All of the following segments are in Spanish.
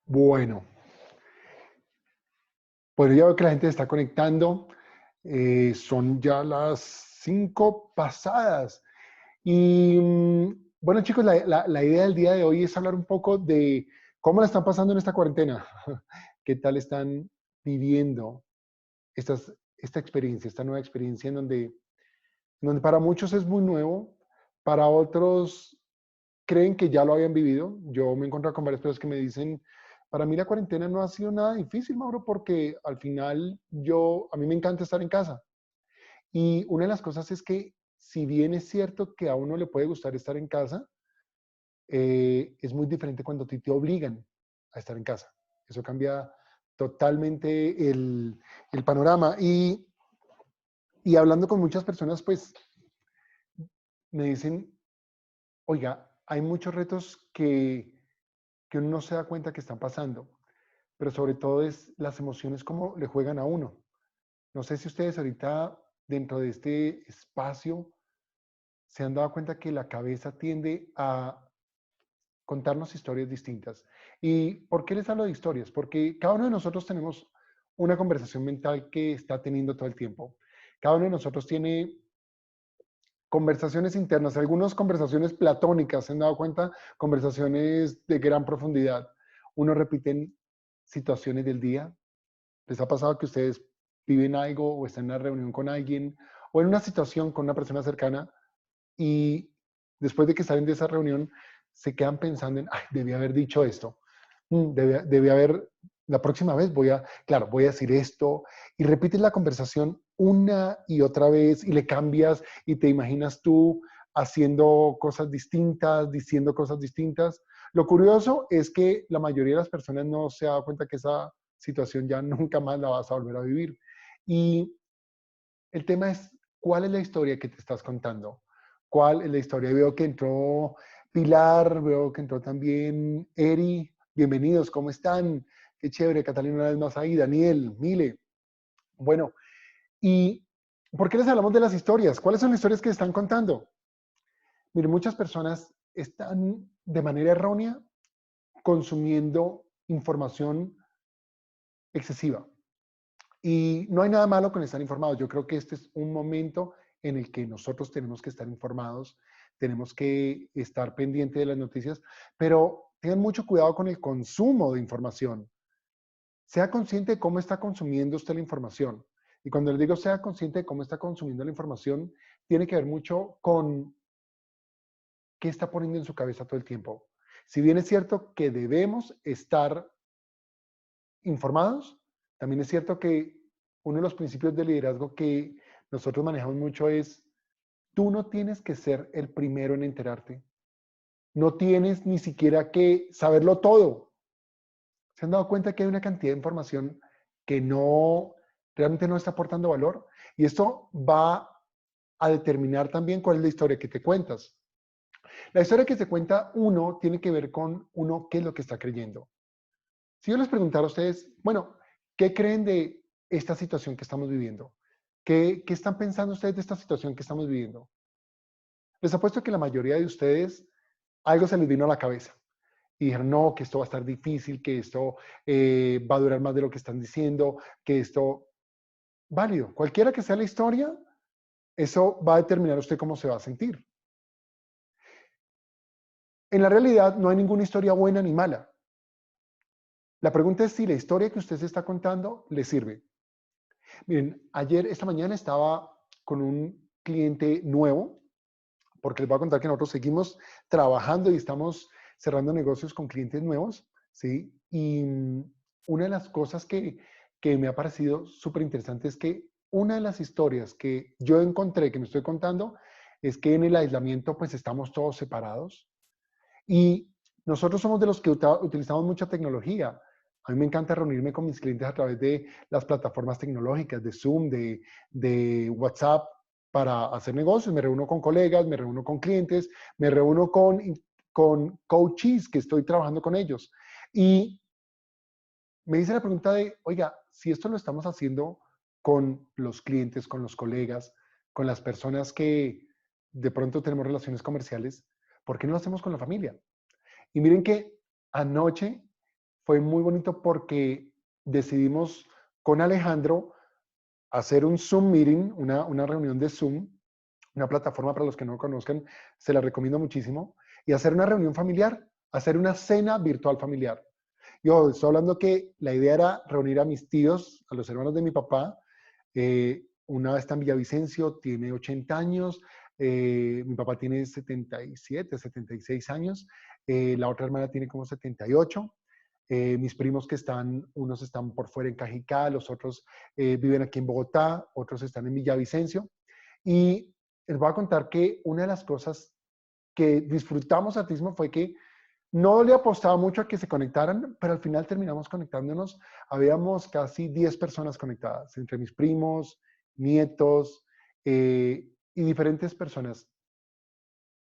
Bueno, pues ya veo que la gente se está conectando. Son ya las 5 pasadas. Y bueno, chicos, la idea del día de hoy es hablar un poco de cómo la están pasando en esta cuarentena. ¿Qué tal están viviendo esta experiencia, esta nueva experiencia en donde para muchos es muy nuevo, para otros creen que ya lo habían vivido? Yo me he encontrado con varias personas que me dicen, para mí la cuarentena no ha sido nada difícil, Mauro, porque al final a mí me encanta estar en casa. Y una de las cosas es que si bien es cierto que a uno le puede gustar estar en casa, es muy diferente cuando a ti te obligan a estar en casa. Eso cambia totalmente el panorama. Y hablando con muchas personas, pues me dicen, oiga, hay muchos retos que uno no se da cuenta que están pasando, pero sobre todo es las emociones cómo le juegan a uno. No sé si ustedes ahorita dentro de este espacio se han dado cuenta que la cabeza tiende a contarnos historias distintas. ¿Y por qué les hablo de historias? Porque cada uno de nosotros tenemos una conversación mental que está teniendo todo el tiempo. Cada uno de nosotros tiene conversaciones internas, algunas conversaciones platónicas, ¿se han dado cuenta? Conversaciones de gran profundidad. Uno repiten situaciones del día. ¿Les ha pasado que ustedes viven algo o están en una reunión con alguien o en una situación con una persona cercana y después de que salen de esa reunión se quedan pensando en, ay, debí haber dicho esto, debí haber, la próxima vez claro, voy a decir esto, y repites la conversación una y otra vez y le cambias y te imaginas tú haciendo cosas distintas, diciendo cosas distintas? Lo curioso es que la mayoría de las personas no se ha dado cuenta que esa situación ya nunca más la vas a volver a vivir. Y el tema es, ¿cuál es la historia que te estás contando? ¿Cuál es la historia? Veo que entró Pilar, veo que entró también Eri. Bienvenidos, ¿cómo están? Qué chévere, Catalina una vez más ahí, Daniel, Mile. Bueno, ¿y por qué les hablamos de las historias? ¿Cuáles son las historias que están contando? Miren, muchas personas están de manera errónea consumiendo información excesiva. Y no hay nada malo con estar informados. Yo creo que este es un momento en el que nosotros tenemos que estar informados, tenemos que estar pendientes de las noticias, pero tengan mucho cuidado con el consumo de información. Sea consciente de cómo está consumiendo usted la información. Y cuando le digo sea consciente de cómo está consumiendo la información, tiene que ver mucho con qué está poniendo en su cabeza todo el tiempo. Si bien es cierto que debemos estar informados, también es cierto que uno de los principios de liderazgo que nosotros manejamos mucho es, tú no tienes que ser el primero en enterarte. No tienes ni siquiera que saberlo todo. ¿Se han dado cuenta que hay una cantidad de información que realmente no está aportando valor? Y esto va a determinar también cuál es la historia que te cuentas. La historia que se cuenta uno tiene que ver con uno qué es lo que está creyendo. Si yo les preguntara a ustedes, bueno, ¿qué creen de esta situación que estamos viviendo? ¿Qué están pensando ustedes de esta situación que estamos viviendo? Les apuesto que la mayoría de ustedes algo se les vino a la cabeza y dijeron, no, que esto va a estar difícil, que esto va a durar más de lo que están diciendo, que esto, válido, cualquiera que sea la historia, eso va a determinar usted cómo se va a sentir. En la realidad no hay ninguna historia buena ni mala. La pregunta es si la historia que usted se está contando le sirve. Miren, esta mañana estaba con un cliente nuevo, porque les voy a contar que nosotros seguimos trabajando y estamos cerrando negocios con clientes nuevos, ¿sí? Y una de las cosas que me ha parecido súper interesante es que una de las historias que yo encontré, que me estoy contando, es que en el aislamiento pues estamos todos separados y nosotros somos de los que utilizamos mucha tecnología. A mí me encanta reunirme con mis clientes a través de las plataformas tecnológicas, de Zoom, de WhatsApp, para hacer negocios. Me reúno con colegas, me reúno con clientes, me reúno con coaches que estoy trabajando con ellos. Y me hice la pregunta de, oiga, si esto lo estamos haciendo con los clientes, con los colegas, con las personas que de pronto tenemos relaciones comerciales, ¿por qué no lo hacemos con la familia? Y miren que anoche fue muy bonito porque decidimos con Alejandro hacer un Zoom meeting, una reunión de Zoom, una plataforma para los que no lo conozcan, se la recomiendo muchísimo, y hacer una reunión familiar, hacer una cena virtual familiar. Yo estoy hablando que la idea era reunir a mis tíos, a los hermanos de mi papá. Una está en Villavicencio, tiene 80 años. Mi papá tiene 77, 76 años. La otra hermana tiene como 78. Mis primos que están, unos están por fuera en Cajicá, los otros viven aquí en Bogotá, otros están en Villavicencio. Y les voy a contar que una de las cosas que disfrutamos artismo fue que no le apostaba mucho a que se conectaran, pero al final terminamos conectándonos. Habíamos casi 10 personas conectadas, entre mis primos, nietos y diferentes personas.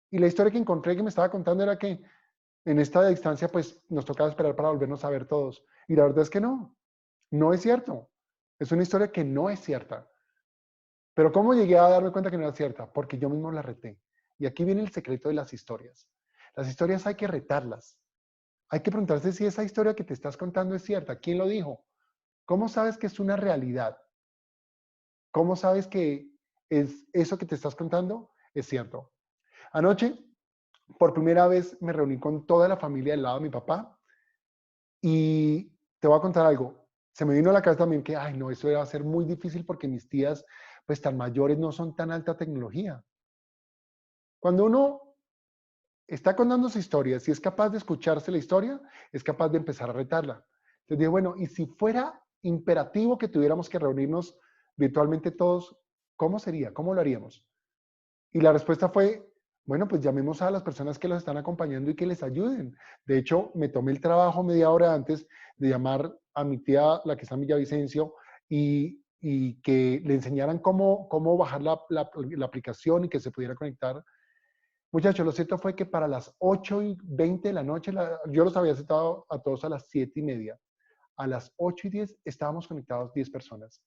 Y la historia que encontré que me estaba contando era que en esta distancia pues nos tocaba esperar para volvernos a ver todos. Y la verdad es que no, no es cierto. Es una historia que no es cierta. Pero ¿cómo llegué a darme cuenta que no era cierta? Porque yo mismo la reté. Y aquí viene el secreto de las historias. Las historias hay que retarlas. Hay que preguntarse si esa historia que te estás contando es cierta. ¿Quién lo dijo? ¿Cómo sabes que es una realidad? ¿Cómo sabes que es eso que te estás contando es cierto? Anoche, por primera vez, me reuní con toda la familia del lado de mi papá y te voy a contar algo. Se me vino a la cabeza también que, ay, no, eso va a ser muy difícil porque mis tías, pues tan mayores, no son tan alta tecnología. Cuando uno está contando su historia, si es capaz de escucharse la historia, es capaz de empezar a retarla. Entonces dije, bueno, y si fuera imperativo que tuviéramos que reunirnos virtualmente todos, ¿cómo sería? ¿Cómo lo haríamos? Y la respuesta fue, bueno, pues llamemos a las personas que los están acompañando y que les ayuden. De hecho, me tomé el trabajo media hora antes de llamar a mi tía, la que está en Villavicencio, y que le enseñaran cómo bajar la aplicación y que se pudiera conectar. Muchachos, lo cierto fue que para las 8:20 de la noche, yo los había citado a todos a las 7:30. A las 8:10 estábamos conectados 10 personas.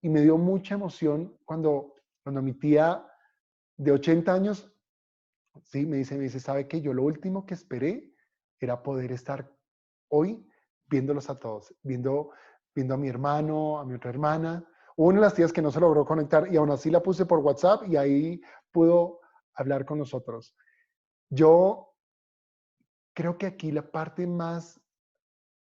Y me dio mucha emoción cuando mi tía de 80 años, sí, me dice, ¿sabe qué? Yo lo último que esperé era poder estar hoy viéndolos a todos, viendo a mi hermano, a mi otra hermana. Hubo una de las tías que no se logró conectar y aún así la puse por WhatsApp y ahí pudo hablar con nosotros. Yo creo que aquí la parte más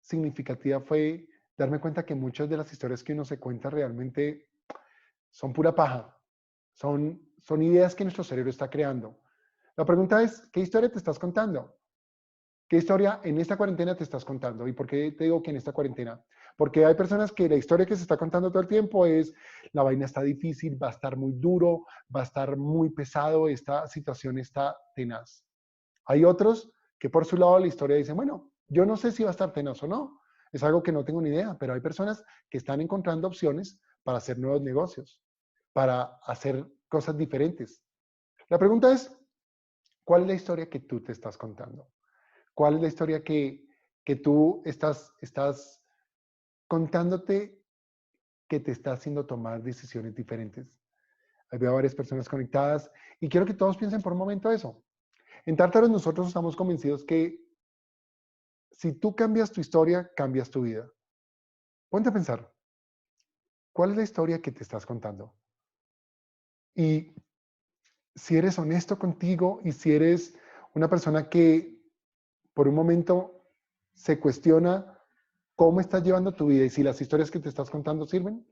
significativa fue darme cuenta que muchas de las historias que uno se cuenta realmente son pura paja, son ideas que nuestro cerebro está creando. La pregunta es, ¿qué historia te estás contando? ¿Qué historia en esta cuarentena te estás contando? ¿Y por qué te digo que en esta cuarentena? Porque hay personas que la historia que se está contando todo el tiempo es, la vaina está difícil, va a estar muy duro, va a estar muy pesado, esta situación está tenaz. Hay otros que por su lado la historia dicen, bueno, yo no sé si va a estar tenaz o no, es algo que no tengo ni idea, pero hay personas que están encontrando opciones para hacer nuevos negocios, para hacer cosas diferentes. La pregunta es, ¿cuál es la historia que tú te estás contando? ¿Cuál es la historia que tú estás contándote que te está haciendo tomar decisiones diferentes? Ahí veo a varias personas conectadas y quiero que todos piensen por un momento eso. En Tártaros nosotros estamos convencidos que si tú cambias tu historia, cambias tu vida. Ponte a pensar, ¿cuál es la historia que te estás contando? Y si eres honesto contigo y si eres una persona que por un momento se cuestiona cómo estás llevando tu vida y si las historias que te estás contando sirven,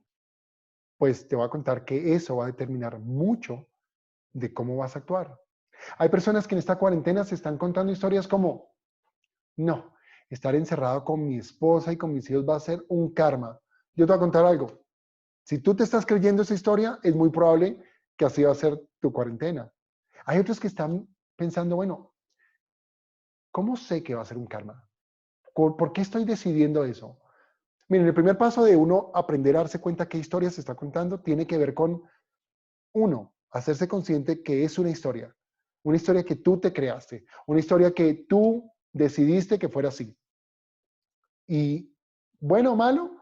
pues te voy a contar que eso va a determinar mucho de cómo vas a actuar. Hay personas que en esta cuarentena se están contando historias como, no, estar encerrado con mi esposa y con mis hijos va a ser un karma. Yo te voy a contar algo. Si tú te estás creyendo esa historia, es muy probable que así va a ser tu cuarentena. Hay otros que están pensando, bueno, ¿cómo sé que va a ser un karma? ¿Por qué estoy decidiendo eso? Miren, el primer paso de uno aprender a darse cuenta qué historia se está contando tiene que ver con, uno, hacerse consciente que es una historia que tú te creaste, una historia que tú decidiste que fuera así. Y bueno o malo,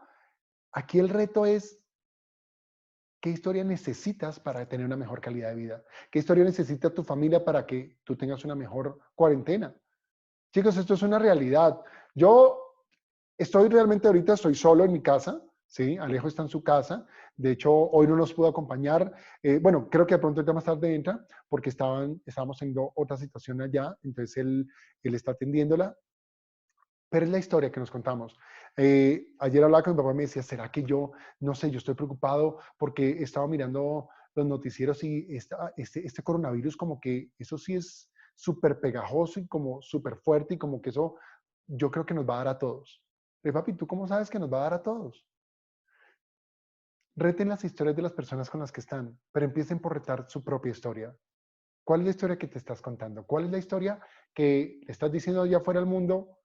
aquí el reto es qué historia necesitas para tener una mejor calidad de vida, qué historia necesita tu familia para que tú tengas una mejor cuarentena. Chicos, esto es una realidad. Yo Estoy realmente ahorita, estoy solo en mi casa, ¿sí? Alejo está en su casa. De hecho, hoy no nos pudo acompañar. Bueno, creo que de pronto ya más tarde entra porque estábamos en otra situación allá, entonces él está atendiéndola. Pero es la historia que nos contamos. Ayer hablaba con mi papá y me decía, ¿será que yo, no sé, yo estoy preocupado porque estaba mirando los noticieros y este coronavirus como que eso sí es súper pegajoso y como súper fuerte y como que eso yo creo que nos va a dar a todos. Le dije, papi, ¿tú cómo sabes que nos va a dar a todos? Reten las historias de las personas con las que están, pero empiecen por retar su propia historia. ¿Cuál es la historia que te estás contando? ¿Cuál es la historia que le estás diciendo allá afuera al mundo?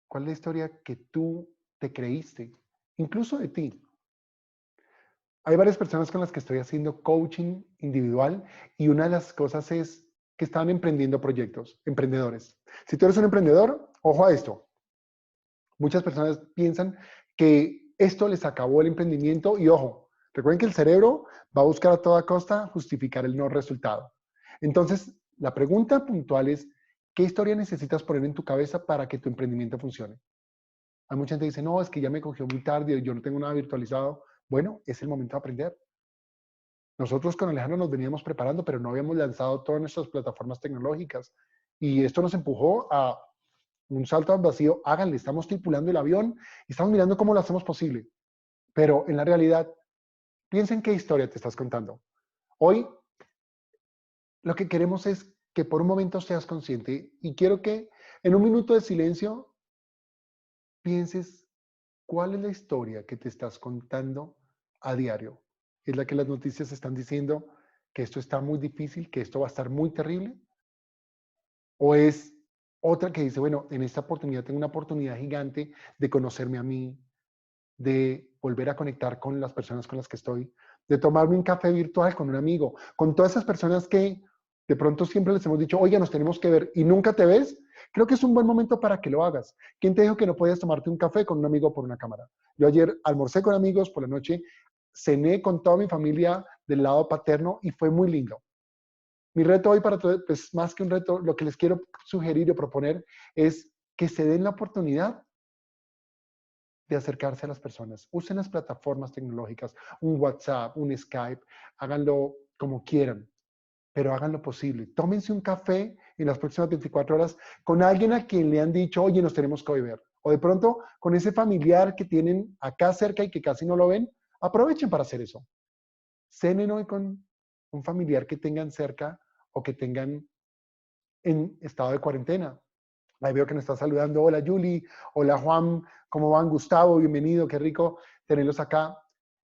¿Cuál es la historia que tú te creíste? Incluso de ti. Hay varias personas con las que estoy haciendo coaching individual y una de las cosas es que están emprendiendo proyectos, emprendedores. Si tú eres un emprendedor, ojo a esto. Muchas personas piensan que esto les acabó el emprendimiento y ojo, recuerden que el cerebro va a buscar a toda costa justificar el no resultado. Entonces, la pregunta puntual es, ¿qué historia necesitas poner en tu cabeza para que tu emprendimiento funcione? Hay mucha gente que dice, no, es que ya me cogió muy tarde, yo no tengo nada virtualizado. Bueno, es el momento de aprender. Nosotros con Alejandro nos veníamos preparando, pero no habíamos lanzado todas nuestras plataformas tecnológicas. Y esto nos empujó a un salto al vacío. Háganle, estamos tripulando el avión y estamos mirando cómo lo hacemos posible. Pero en la realidad, piensa en qué historia te estás contando. Hoy lo que queremos es que por un momento seas consciente y quiero que en un minuto de silencio pienses cuál es la historia que te estás contando a diario. ¿Es la que las noticias están diciendo que esto está muy difícil, que esto va a estar muy terrible? ¿O es otra que dice, bueno, en esta oportunidad tengo una oportunidad gigante de conocerme a mí, de volver a conectar con las personas con las que estoy, de tomarme un café virtual con un amigo, con todas esas personas que de pronto siempre les hemos dicho, oye, nos tenemos que ver y nunca te ves? Creo que es un buen momento para que lo hagas. ¿Quién te dijo que no podías tomarte un café con un amigo por una cámara? Yo ayer almorcé con amigos por la noche, cené con toda mi familia del lado paterno y fue muy lindo. Mi reto hoy para todo, pues más que un reto, lo que les quiero sugerir o proponer es que se den la oportunidad de acercarse a las personas. Usen las plataformas tecnológicas, un WhatsApp, un Skype, háganlo como quieran, pero hagan lo posible. Tómense un café en las próximas 24 horas con alguien a quien le han dicho, oye, nos tenemos que hoy ver. O de pronto con ese familiar que tienen acá cerca y que casi no lo ven, aprovechen para hacer eso. Cenen hoy con un familiar que tengan cerca o que tengan en estado de cuarentena. Ahí veo que nos está saludando. Hola Julie, hola Juan, ¿cómo van? Gustavo, bienvenido, qué rico tenerlos acá.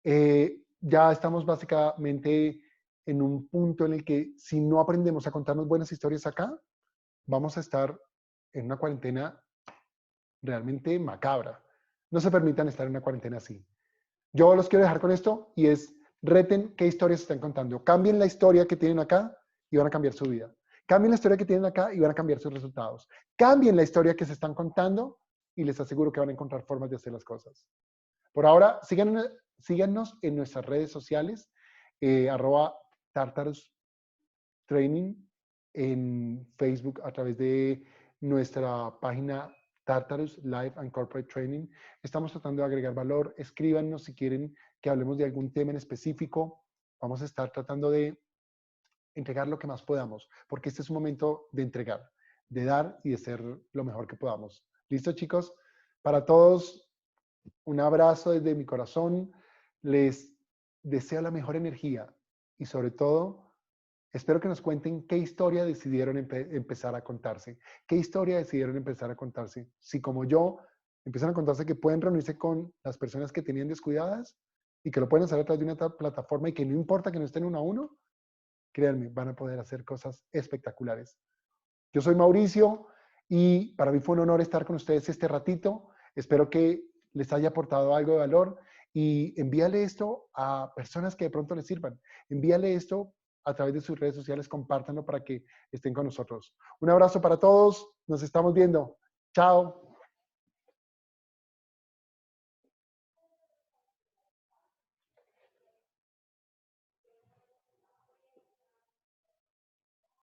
Ya estamos básicamente en un punto en el que si no aprendemos a contarnos buenas historias acá, vamos a estar en una cuarentena realmente macabra. No se permitan estar en una cuarentena así. Yo los quiero dejar con esto y es, reten qué historias están contando. Cambien la historia que tienen acá y van a cambiar su vida. Cambien la historia que tienen acá y van a cambiar sus resultados. Cambien la historia que se están contando y les aseguro que van a encontrar formas de hacer las cosas. Por ahora, síganos en nuestras redes sociales, @Tartarus Training en Facebook a través de nuestra página Tartarus Life and Corporate Training. Estamos tratando de agregar valor. Escríbanos si quieren que hablemos de algún tema en específico. Vamos a estar tratando de entregar lo que más podamos, porque este es un momento de entregar, de dar y de ser lo mejor que podamos. ¿Listo, chicos? Para todos, un abrazo desde mi corazón. Les deseo la mejor energía y sobre todo, espero que nos cuenten qué historia decidieron empezar a contarse. ¿Qué historia decidieron empezar a contarse? Si como yo, empiezan a contarse que pueden reunirse con las personas que tenían descuidadas y que lo pueden hacer a través de una plataforma y que no importa que no estén uno a uno, créanme, van a poder hacer cosas espectaculares. Yo soy Mauricio y para mí fue un honor estar con ustedes este ratito. Espero que les haya aportado algo de valor y envíale esto a personas que de pronto les sirvan. Envíale esto a través de sus redes sociales, compártanlo para que estén con nosotros. Un abrazo para todos, nos estamos viendo. Chao.